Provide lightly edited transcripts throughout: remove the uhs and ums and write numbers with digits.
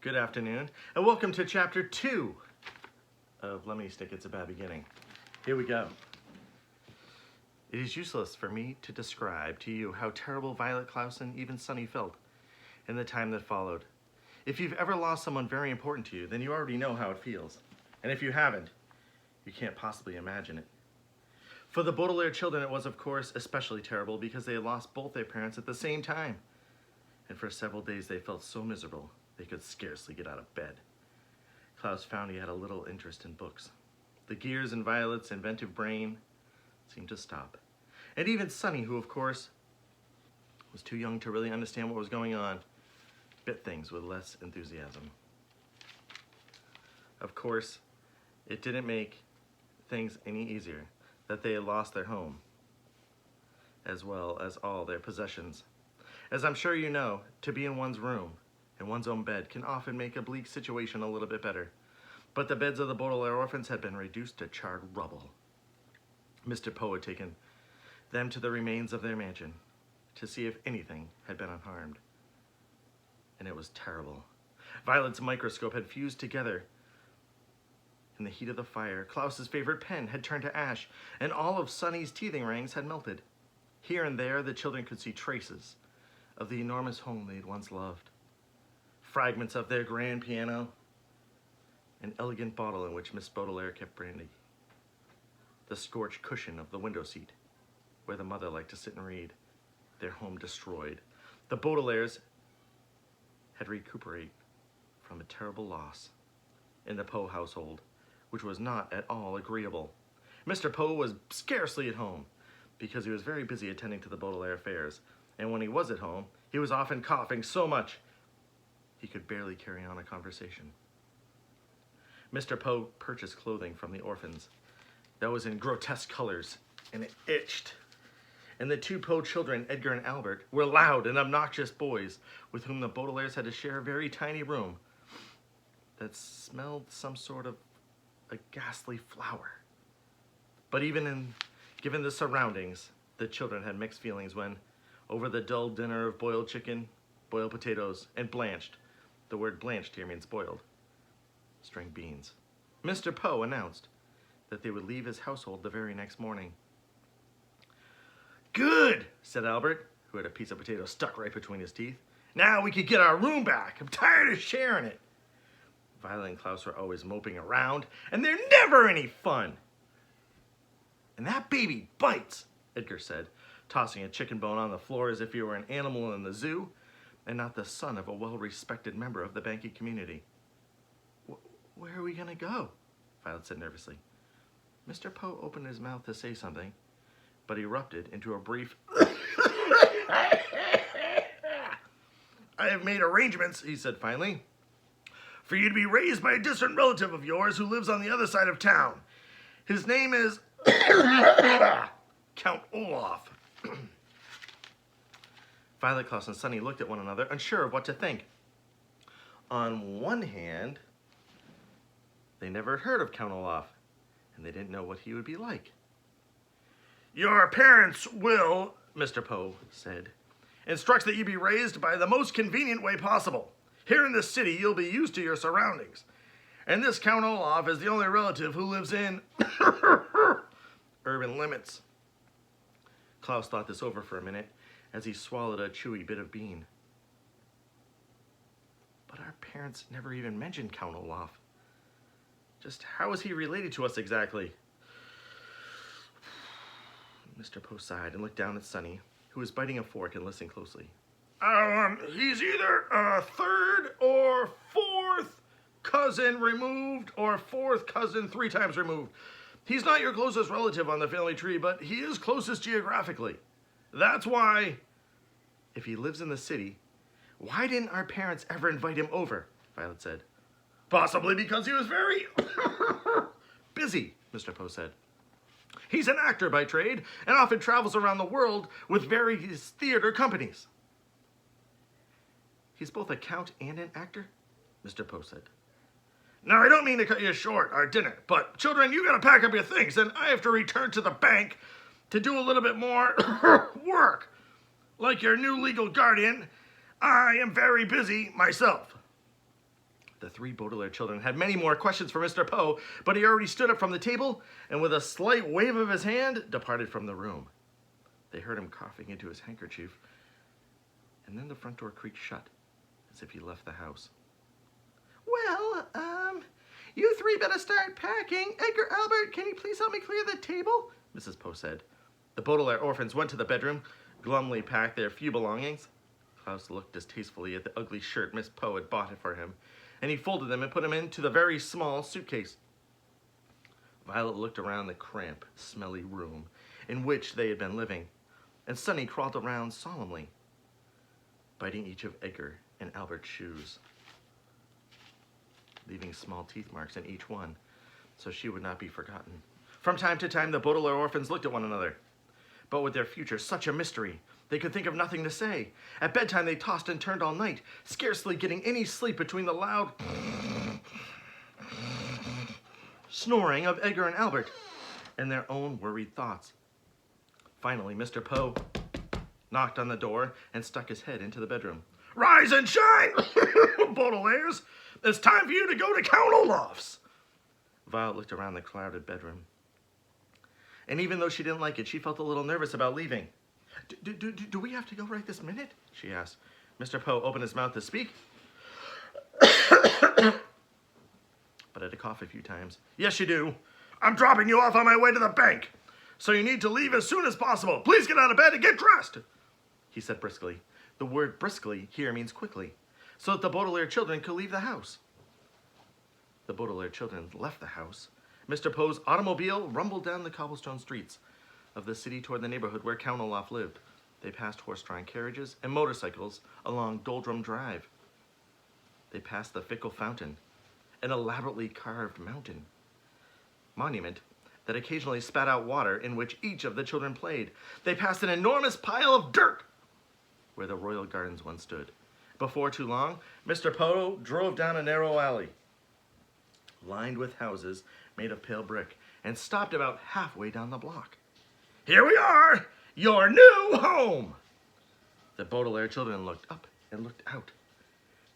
Good afternoon, and welcome to Chapter 2 of Lemony Snicket's A Bad Beginning. Here we go. It is useless for me to describe to you how terrible Violet Klaus and even Sunny felt in the time that followed. If you've ever lost someone very important to you, then you already know how it feels. And if you haven't, you can't possibly imagine it. For the Baudelaire children, it was, of course, especially terrible because they had lost both their parents at the same time. And for several days they felt so miserable they could scarcely get out of bed. Klaus found he had a little interest in books. The gears in Violet's inventive brain seemed to stop. And even Sunny, who of course was too young to really understand what was going on, bit things with less enthusiasm. Of course, it didn't make things any easier that they had lost their home, as well as all their possessions. As I'm sure you know, to be in one's room, in one's own bed, can often make a bleak situation a little bit better. But the beds of the Baudelaire orphans had been reduced to charred rubble. Mr. Poe had taken them to the remains of their mansion to see if anything had been unharmed. And it was terrible. Violet's microscope had fused together in the heat of the fire. Klaus's favorite pen had turned to ash, and all of Sunny's teething rings had melted. Here and there, the children could see traces of the enormous home they'd once loved. Fragments of their grand piano, an elegant bottle in which Miss Baudelaire kept brandy, the scorched cushion of the window seat where the mother liked to sit and read, their home destroyed. The Baudelaires had recuperated from a terrible loss in the Poe household, which was not at all agreeable. Mr. Poe was scarcely at home because he was very busy attending to the Baudelaire affairs, and when he was at home, he was often coughing so much he could barely carry on a conversation. Mr. Poe purchased clothing from the orphans that was in grotesque colors, and it itched. And the two Poe children, Edgar and Albert, were loud and obnoxious boys with whom the Baudelaires had to share a very tiny room that smelled some sort of a ghastly flower. But given the surroundings, the children had mixed feelings when, over the dull dinner of boiled chicken, boiled potatoes, and blanched, the word blanched here means boiled, string beans, Mr. Poe announced that they would leave his household the very next morning. "Good," said Albert, who had a piece of potato stuck right between his teeth. "Now we can get our room back. I'm tired of sharing it." Violet and Klaus were always moping around, and they're never any fun. "And that baby bites," Edgar said, tossing a chicken bone on the floor as if he were an animal in the zoo and not the son of a well-respected member of the banking community. "Where are we going to go?" Violet said nervously. Mr. Poe opened his mouth to say something, but erupted into a brief "I have made arrangements," he said finally, "for you to be raised by a distant relative of yours who lives on the other side of town. His name is Count Olaf." Violet, Klaus, and Sunny looked at one another, unsure of what to think. On one hand, they never had heard of Count Olaf, and they didn't know what he would be like. "Your parents will," Mr. Poe said, "instruct that you be raised by the most convenient way possible. Here in this city, you'll be used to your surroundings. And this Count Olaf is the only relative who lives in urban limits." Klaus thought this over for a minute as he swallowed a chewy bit of bean. "But our parents never even mentioned Count Olaf. Just how is he related to us exactly?" Mr. Poe sighed and looked down at Sunny, who was biting a fork and listening closely. He's either a third or fourth cousin removed, or fourth cousin 3 times removed. He's not your closest relative on the family tree, but he is closest geographically. That's why, if he lives in the city, why didn't our parents ever invite him over?" Violet said. "Possibly because he was very busy," Mr. Poe said. "He's an actor by trade and often travels around the world with various theater companies." "He's both a count and an actor?" Mr. Poe said. "Now, I don't mean to cut you short, our dinner, but children, you gotta pack up your things, and I have to return to the bank to do a little bit more work. Like your new legal guardian, I am very busy myself." The three Baudelaire children had many more questions for Mr. Poe, but he already stood up from the table and with a slight wave of his hand, departed from the room. They heard him coughing into his handkerchief, and then the front door creaked shut, as if he left the house. Well, you three better start packing. Edgar, Albert, can you please help me clear the table? Mrs. Poe said. The Baudelaire orphans went to the bedroom, glumly packed their few belongings. Klaus looked distastefully at the ugly shirt Miss Poe had bought for him, and he folded them and put them into the very small suitcase. Violet looked around the cramped, smelly room in which they had been living, and Sonny crawled around solemnly, biting each of Edgar and Albert's shoes, leaving small teeth marks in each one, so she would not be forgotten. From time to time, the Baudelaire orphans looked at one another, but with their future such a mystery, they could think of nothing to say. At bedtime, they tossed and turned all night, scarcely getting any sleep between the loud snoring of Edgar and Albert and their own worried thoughts. Finally, Mr. Poe knocked on the door and stuck his head into the bedroom. Rise and shine, Baudelaires! It's time for you to go to Count Olaf's. Violet looked around the crowded bedroom, and even though she didn't like it, she felt a little nervous about leaving. Do we have to go right this minute? She asked. Mr. Poe opened his mouth to speak, but had to cough a few times. Yes, you do. I'm dropping you off on my way to the bank, so you need to leave as soon as possible. Please get out of bed and get dressed, he said briskly. The word briskly here means quickly, so that the Baudelaire children could leave the house. The Baudelaire children left the house. Mr. Poe's automobile rumbled down the cobblestone streets of the city toward the neighborhood where Count Olaf lived. They passed horse-drawn carriages and motorcycles along Doldrum Drive. They passed the Fickle Fountain, an elaborately carved monument that occasionally spat out water in which each of the children played. They passed an enormous pile of dirt where the Royal Gardens once stood. Before too long, Mr. Poe drove down a narrow alley lined with houses made of pale brick and stopped about halfway down the block. Here we are, your new home! The Baudelaire children looked up and looked out,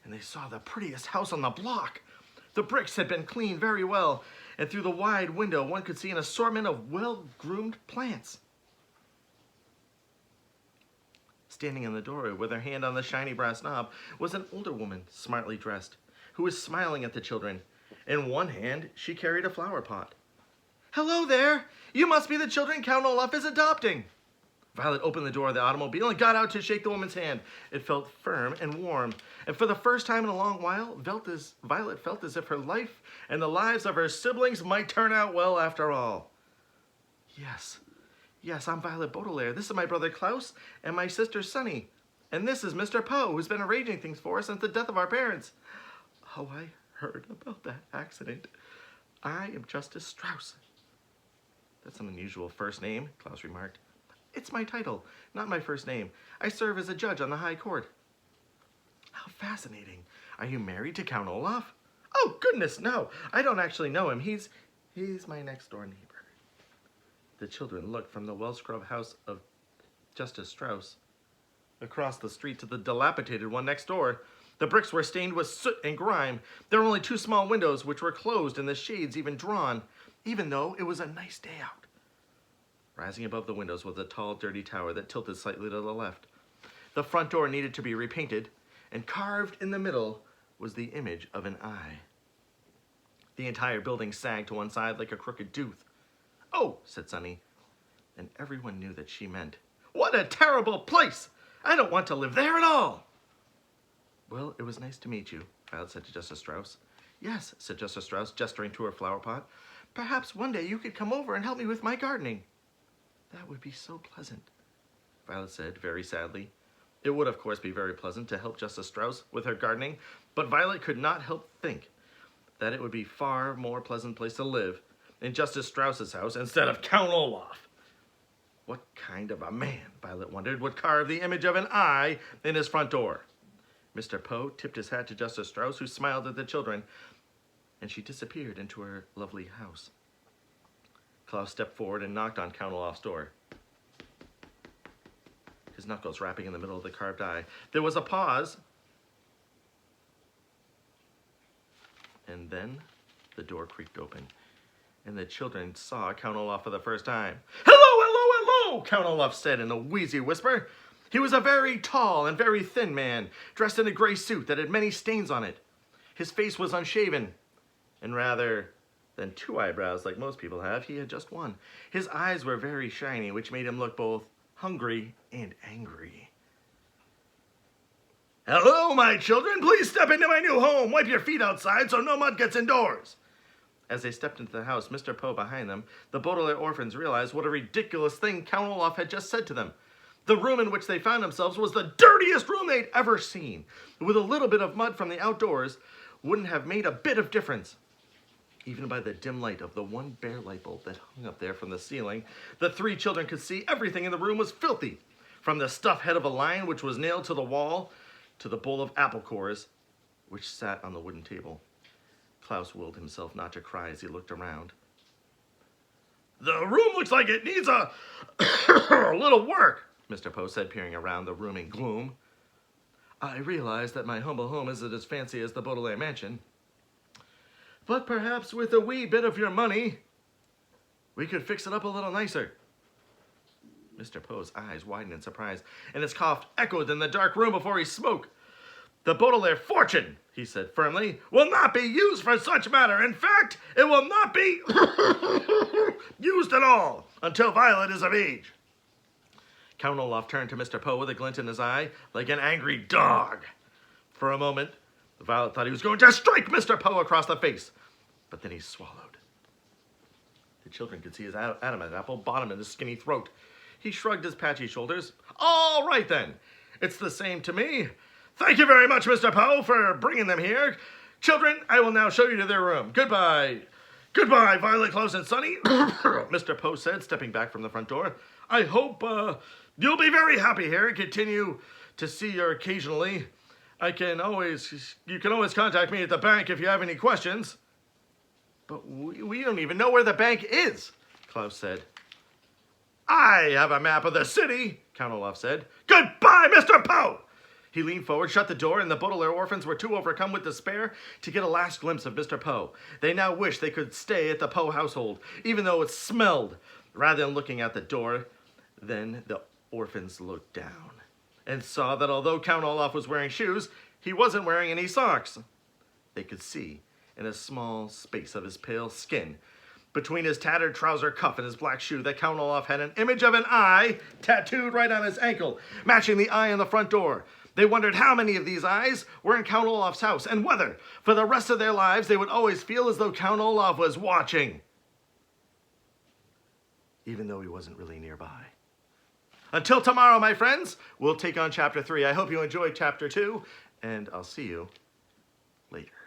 and they saw the prettiest house on the block. The bricks had been cleaned very well, and through the wide window one could see an assortment of well-groomed plants. Standing in the doorway with her hand on the shiny brass knob was an older woman, smartly dressed, who was smiling at the children. In one hand, she carried a flower pot. Hello there! You must be the children Count Olaf is adopting! Violet opened the door of the automobile and got out to shake the woman's hand. It felt firm and warm, and for the first time in a long while, Violet felt as if her life and the lives of her siblings might turn out well after all. Yes, I'm Violet Baudelaire. This is my brother Klaus and my sister Sonny. And this is Mr. Poe, who's been arranging things for us since the death of our parents. Oh, I heard about that accident. I am Justice Strauss. That's an unusual first name, Klaus remarked. It's my title, not my first name. I serve as a judge on the High Court. How fascinating. Are you married to Count Olaf? Oh, goodness, no. I don't actually know him. He's my next-door neighbor. The children looked from the well-scrubbed house of Justice Strauss across the street to the dilapidated one next door. The bricks were stained with soot and grime. There were only two small windows, which were closed and the shades even drawn, even though it was a nice day out. Rising above the windows was a tall, dirty tower that tilted slightly to the left. The front door needed to be repainted, and carved in the middle was the image of an eye. The entire building sagged to one side like a crooked tooth. Oh, said Sonny, and everyone knew that she meant, what a terrible place! I don't want to live there at all! Well, it was nice to meet you, Violet said to Justice Strauss. Yes, said Justice Strauss, gesturing to her flower pot. Perhaps one day you could come over and help me with my gardening. That would be so pleasant, Violet said, very sadly. It would, of course, be very pleasant to help Justice Strauss with her gardening, but Violet could not help think that it would be a far more pleasant place to live in Justice Strauss's house instead of Count Olaf. What kind of a man, Violet wondered, would carve the image of an eye in his front door? Mr. Poe tipped his hat to Justice Strauss, who smiled at the children, and she disappeared into her lovely house. Klaus stepped forward and knocked on Count Olaf's door, his knuckles rapping in the middle of the carved eye. There was a pause. And then the door creaked open, and the children saw Count Olaf for the first time. "Hello, hello, hello," Count Olaf said in a wheezy whisper. He was a very tall and very thin man, dressed in a gray suit that had many stains on it. His face was unshaven, and rather than 2 eyebrows like most people have, he had just one. His eyes were very shiny, which made him look both hungry and angry. "Hello, my children. Please step into my new home. Wipe your feet outside so no mud gets indoors." As they stepped into the house, Mr. Poe behind them, the Baudelaire orphans realized what a ridiculous thing Count Olaf had just said to them. The room in which they found themselves was the dirtiest room they'd ever seen. With a little bit of mud from the outdoors wouldn't have made a bit of difference. Even by the dim light of the one bare light bulb that hung up there from the ceiling, the 3 children could see everything in the room was filthy. From the stuffed head of a lion which was nailed to the wall, to the bowl of apple cores which sat on the wooden table. Klaus willed himself not to cry as he looked around. "The room looks like it needs a little work," Mr. Poe said, peering around the room in gloom. "I realize that my humble home isn't as fancy as the Baudelaire mansion, but perhaps with a wee bit of your money, we could fix it up a little nicer." Mr. Poe's eyes widened in surprise, and his cough echoed in the dark room before he spoke. "The Baudelaire fortune," he said firmly, "will not be used for such matter. In fact, it will not be used at all until Violet is of age." Count Olaf turned to Mr. Poe with a glint in his eye, like an angry dog. For a moment, Violet thought he was going to strike Mr. Poe across the face, but then he swallowed. The children could see his adamant apple bottom in his skinny throat. He shrugged his patchy shoulders. "All right, then. It's the same to me. Thank you very much, Mr. Poe, for bringing them here. Children, I will now show you to their room. Goodbye. Goodbye, Violet, Klaus, and Sonny," Mr. Poe said, stepping back from the front door. "I hope you'll be very happy here and continue to see you occasionally. You can always contact me at the bank if you have any questions." "But we don't even know where the bank is," Klaus said. "I have a map of the city," Count Olaf said. "Goodbye, Mr. Poe." He leaned forward, shut the door, and the Baudelaire orphans were too overcome with despair to get a last glimpse of Mr. Poe. They now wished they could stay at the Poe household, even though it smelled. Rather than looking at the door, then the orphans looked down and saw that although Count Olaf was wearing shoes, he wasn't wearing any socks. They could see, in a small space of his pale skin, between his tattered trouser cuff and his black shoe, that Count Olaf had an image of an eye tattooed right on his ankle, matching the eye on the front door. They wondered how many of these eyes were in Count Olaf's house, and whether, for the rest of their lives, they would always feel as though Count Olaf was watching, even though he wasn't really nearby. Until tomorrow, my friends, we'll take on Chapter 3. I hope you enjoyed Chapter 2, and I'll see you later.